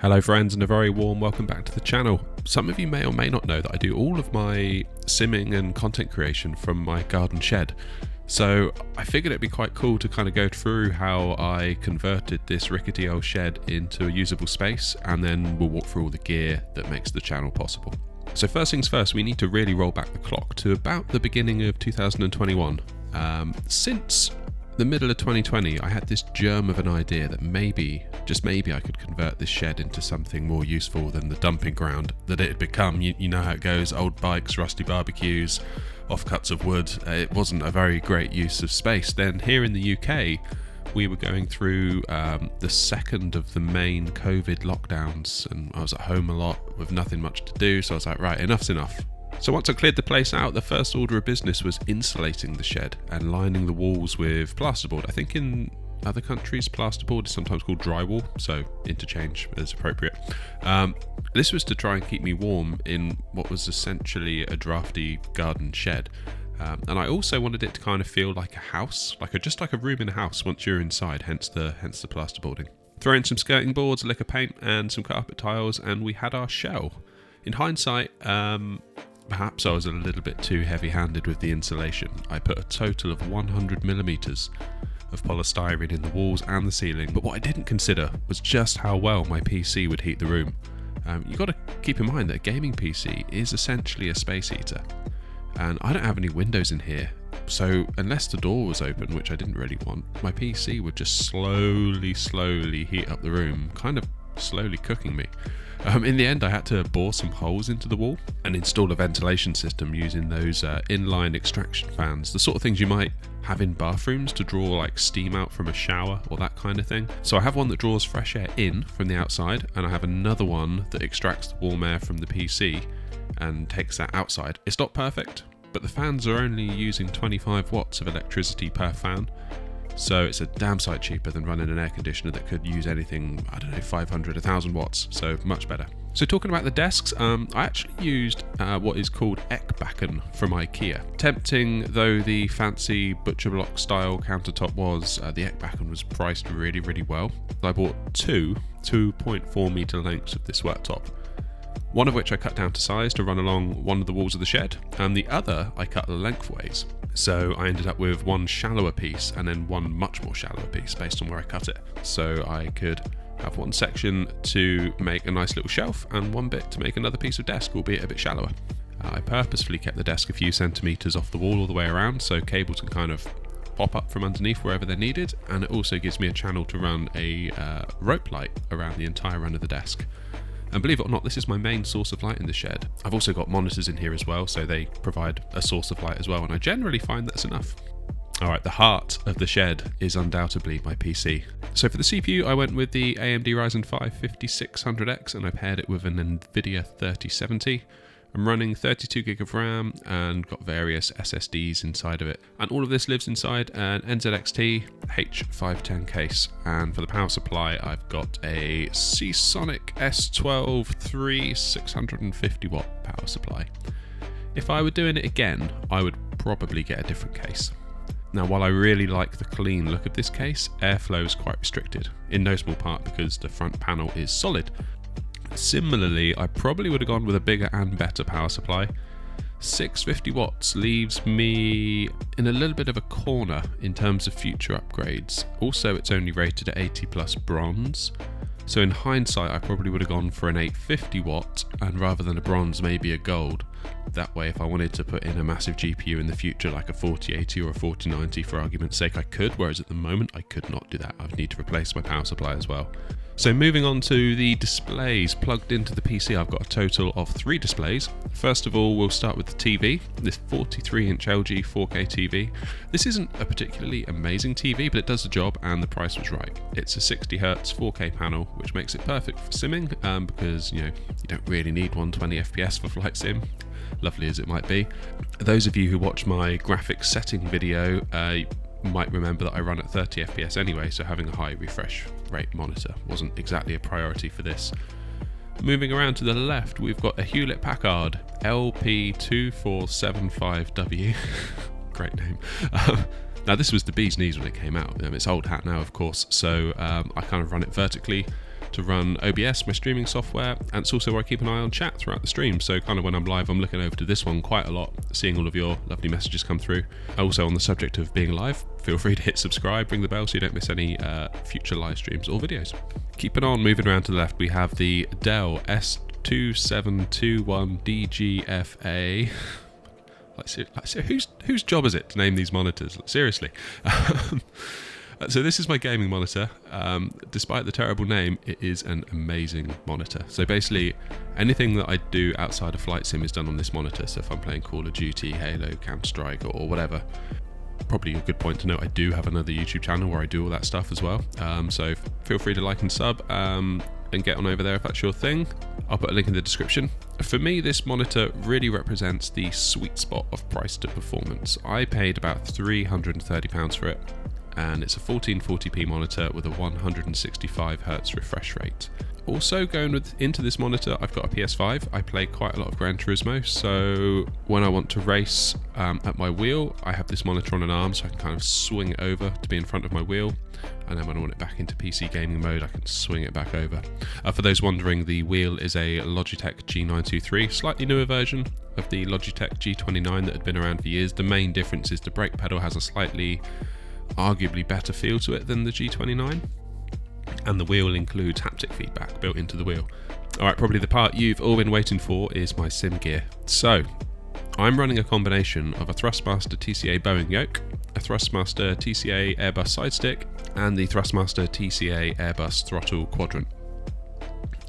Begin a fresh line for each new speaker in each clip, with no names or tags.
Hello friends, and a very warm welcome back to the channel. Some of you may or may not know that I do all of my simming and content creation from my garden shed. So I figured it'd be quite cool to kind of go through how I converted this rickety old shed into a usable space, and then we'll walk through all the gear that makes the channel possible. So first things first, we need to really roll back the clock to about the beginning of 2021. Since the middle of 2020, I had this germ of an idea that maybe, just maybe, I could convert this shed into something more useful than the dumping ground that it had become. You know how it goes, old bikes, rusty barbecues, offcuts of wood. It wasn't a very great use of space. Then here in the UK, we were going through the second of the main COVID lockdowns, and I was at home a lot with nothing much to do, so I was like, right, enough's enough. So once I cleared the place out, the first order of business was insulating the shed and lining the walls with plasterboard. I think in other countries, plasterboard is sometimes called drywall, so interchange is appropriate. This was to try and keep me warm in what was essentially a drafty garden shed. And I also wanted it to kind of feel like a house, just like a room in a house once you're inside, hence the plasterboarding. Throw in some skirting boards, liquor paint and some carpet tiles, and we had our shell. In hindsight, perhaps I was a little bit too heavy-handed with the insulation. I put a total of 100mm of polystyrene in the walls and the ceiling, but what I didn't consider was just how well my PC would heat the room. You've got to keep in mind that a gaming PC is essentially a space heater, and I don't have any windows in here, so unless the door was open, which I didn't really want, my PC would just slowly heat up the room, kind of slowly cooking me. In the end, I had to bore some holes into the wall and install a ventilation system using those inline extraction fans, the sort of things you might have in bathrooms to draw like steam out from a shower or that kind of thing. So I have one that draws fresh air in from the outside, and I have another one that extracts the warm air from the PC and takes that outside. It's not perfect, but the fans are only using 25 watts of electricity per fan. So it's a damn sight cheaper than running an air conditioner that could use anything, 500, 1000 watts, so much better. So talking about the desks, I actually used what is called Eckbacken from IKEA. Tempting though the fancy butcher block style countertop was, the Eckbacken was priced really well. I bought two 2.4 metre lengths of this worktop. One of which I cut down to size to run along one of the walls of the shed, and the other I cut lengthways. So I ended up with one shallower piece and then one much more shallower piece based on where I cut it. So I could have one section to make a nice little shelf and one bit to make another piece of desk, albeit a bit shallower. I purposefully kept the desk a few centimetres off the wall all the way around, so cables can kind of pop up from underneath wherever they're needed, and it also gives me a channel to run a rope light around the entire run of the desk. And believe it or not, this is my main source of light in the shed. I've also got monitors in here as well, so they provide a source of light as well, and I generally find that's enough. Alright, the heart of the shed is undoubtedly my PC. So for the CPU, I went with the AMD Ryzen 5 5600X, and I paired it with an NVIDIA 3070. I'm running 32GB of RAM and got various SSDs inside of it. And all of this lives inside an NZXT H510 case. And for the power supply, I've got a Seasonic S12 3 650 watt power supply. If I were doing it again, I would probably get a different case. Now, while I really like the clean look of this case, airflow is quite restricted, in no small part because the front panel is solid. Similarly, I probably would have gone with a bigger and better power supply. 650 watts leaves me in a little bit of a corner in terms of future upgrades. Also, it's only rated at 80 plus bronze. So in hindsight, I probably would have gone for an 850 watt, and rather than a bronze, maybe a gold. That way, if I wanted to put in a massive GPU in the future, like a 4080 or a 4090 for argument's sake, I could, whereas at the moment, I could not do that. I would need to replace my power supply as well. So moving on to the displays plugged into the PC, I've got a total of 3 displays. First of all, we'll start with the TV, this 43-inch LG 4K TV. This isn't a particularly amazing TV, but it does the job and the price was right. It's a 60Hz 4K panel, which makes it perfect for simming because you don't really need 120 FPS for flight sim, lovely as it might be. Those of you who watch my graphics setting video might remember that I run at 30 FPS anyway, so having a high refresh rate monitor wasn't exactly a priority for this. Moving around to the left, we've got a Hewlett-Packard LP2475W. Great name. Now this was the bee's knees when it came out. It's old hat now, of course, so I kind of run it vertically to to run OBS, my streaming software, and it's also where I keep an eye on chat throughout the stream. So kind of when I'm live, I'm looking over to this one quite a lot, seeing all of your lovely messages come through. Also, on the subject of being live, feel free to hit subscribe, ring the bell so you don't miss any future live streams or videos. Keeping on, moving around to the left, we have the Dell S2721DGFA. Whose job is it to name these monitors? Seriously. So this is my gaming monitor. Despite the terrible name, it is an amazing monitor. So basically, anything that I do outside of Flight Sim is done on this monitor. So if I'm playing Call of Duty, Halo, Counter-Strike, or whatever. Probably a good point to note, I do have another YouTube channel where I do all that stuff as well. So feel free to like and sub and get on over there if that's your thing. I'll put a link in the description. For me, this monitor really represents the sweet spot of price to performance. I paid about £330 for it, and it's a 1440p monitor with a 165Hz refresh rate. Also going into this monitor, I've got a PS5. I play quite a lot of Gran Turismo, so when I want to race at my wheel, I have this monitor on an arm so I can kind of swing it over to be in front of my wheel, and then when I want it back into PC gaming mode, I can swing it back over. For those wondering, the wheel is a Logitech G923, slightly newer version of the Logitech G29 that had been around for years. The main difference is the brake pedal has a slightly, arguably better feel to it than the G29. And the wheel includes haptic feedback built into the wheel. Alright, probably the part you've all been waiting for is my sim gear. So, I'm running a combination of a Thrustmaster TCA Boeing Yoke, a Thrustmaster TCA Airbus Sidestick, and the Thrustmaster TCA Airbus Throttle QUADRANT.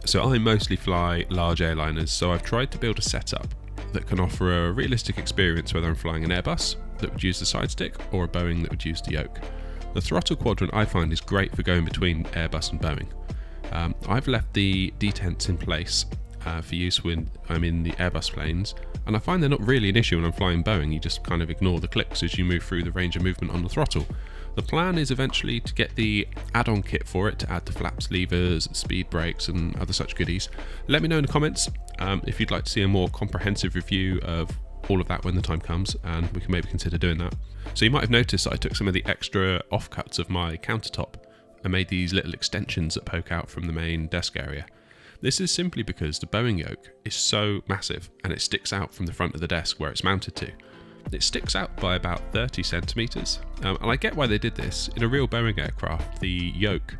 So I mostly fly large airliners, so I've tried to build a setup that can offer a realistic experience whether I'm flying an Airbus that would use the Sidestick or a Boeing that would use the Yoke. The Throttle QUADRANT I find is great for going between Airbus and Boeing. I've left the detents in place for use when I'm in the Airbus planes, and I find they're not really an issue when I'm flying Boeing. You just kind of ignore the clicks as you move through the range of movement on the throttle. The plan is eventually to get the add-on kit for it to add the flaps, levers, speed brakes and other such goodies. Let me know in the comments if you'd like to see a more comprehensive review of all of that when the time comes, and we can maybe consider doing that. So you might have noticed that I took some of the extra offcuts of my countertop and made these little extensions that poke out from the main desk area. This is simply because the Boeing Yoke is so massive and it sticks out from the front of the desk where it's mounted to. It sticks out by about 30 centimetres, and I get why they did this. In a real Boeing aircraft, the yoke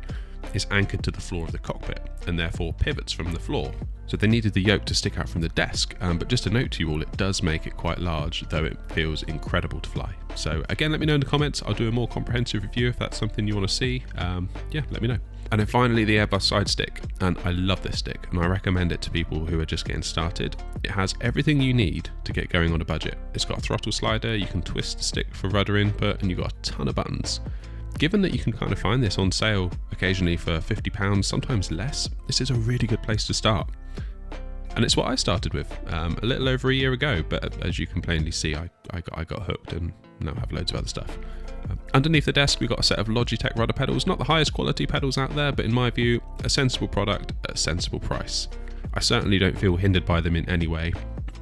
is anchored to the floor of the cockpit and therefore pivots from the floor. So they needed the yoke to stick out from the desk, but just a note to you all, it does make it quite large, though it feels incredible to fly. So again, let me know in the comments. I'll do a more comprehensive review if that's something you want to see. Yeah, let me know. And then finally, the Airbus Sidestick, and I love this stick, and I recommend it to people who are just getting started. It has everything you need to get going on a budget. It's got a throttle slider, you can twist the stick for rudder input, and you've got a ton of buttons. Given that you can kind of find this on sale occasionally for £50, sometimes less, this is a really good place to start. And it's what I started with a little over a year ago, but as you can plainly see, I got hooked and now have loads of other stuff. Underneath the desk, we've got a set of Logitech Rudder Pedals, not the highest quality pedals out there, but in my view, a sensible product at a sensible price. I certainly don't feel hindered by them in any way.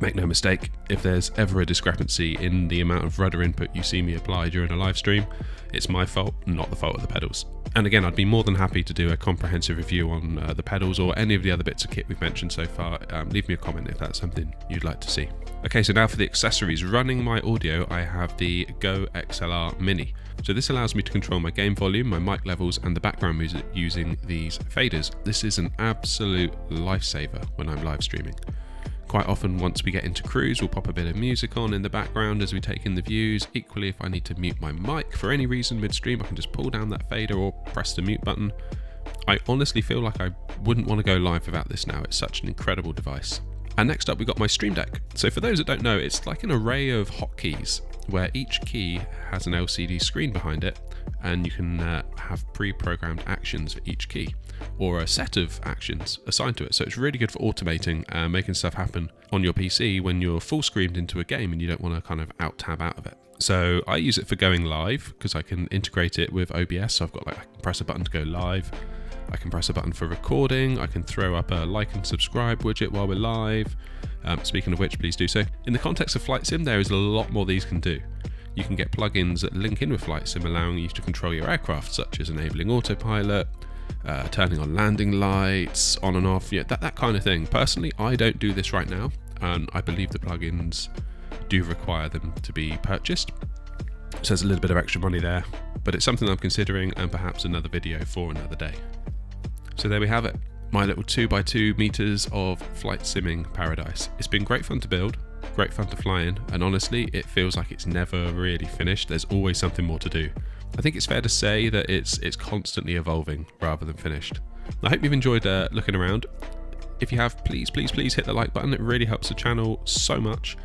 Make no mistake, if there's ever a discrepancy in the amount of rudder input you see me apply during a live stream, it's my fault, not the fault of the pedals. And again, I'd be more than happy to do a comprehensive review on the pedals or any of the other bits of kit we've mentioned so far. Leave me a comment if that's something you'd like to see. Okay, so now for the accessories. Running my audio, I have the Go XLR Mini. So this allows me to control my game volume, my mic levels, and the background music using these faders. This is an absolute lifesaver when I'm live streaming. Quite often, once we get into cruise, we'll pop a bit of music on in the background as we take in the views. Equally, if I need to mute my mic for any reason midstream, I can just pull down that fader or press the mute button. I honestly feel like I wouldn't want to go live without this now. It's such an incredible device. And next up, we've got my Stream Deck. So for those that don't know, it's like an array of hotkeys where each key has an LCD screen behind it, and you can have pre-programmed actions for each key, or a set of actions assigned to it. So it's really good for automating, making stuff happen on your PC when you're full screened into a game and you don't want to kind of tab out of it. So I use it for going live because I can integrate it with OBS. So I've got I can press a button to go live. I can press a button for recording. I can throw up a like and subscribe widget while we're live. Speaking of which, please do so. In the context of Flight Sim, there is a lot more these can do. You can get plugins that link in with Flight Sim, allowing you to control your aircraft, such as enabling autopilot, turning on landing lights, on and off, yeah, that kind of thing. Personally, I don't do this right now, and I believe the plugins do require them to be purchased. So there's a little bit of extra money there, but it's something I'm considering, and perhaps another video for another day. So there we have it, my little 2x2 meters of flight simming paradise. It's been great fun to build, great fun to fly in, and honestly, it feels like it's never really finished. There's always something more to do. I think it's fair to say that it's constantly evolving rather than finished. I hope you've enjoyed looking around. If you have, please hit the like button. It really helps the channel so much.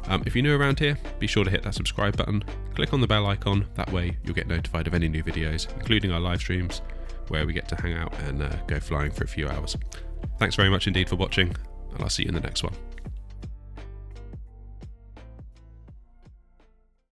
If you're new around here, be sure to hit that subscribe button, click on the bell icon, that way you'll get notified of any new videos, including our live streams, where we get to hang out and go flying for a few hours. Thanks very much indeed for watching, and I'll see you in the next one.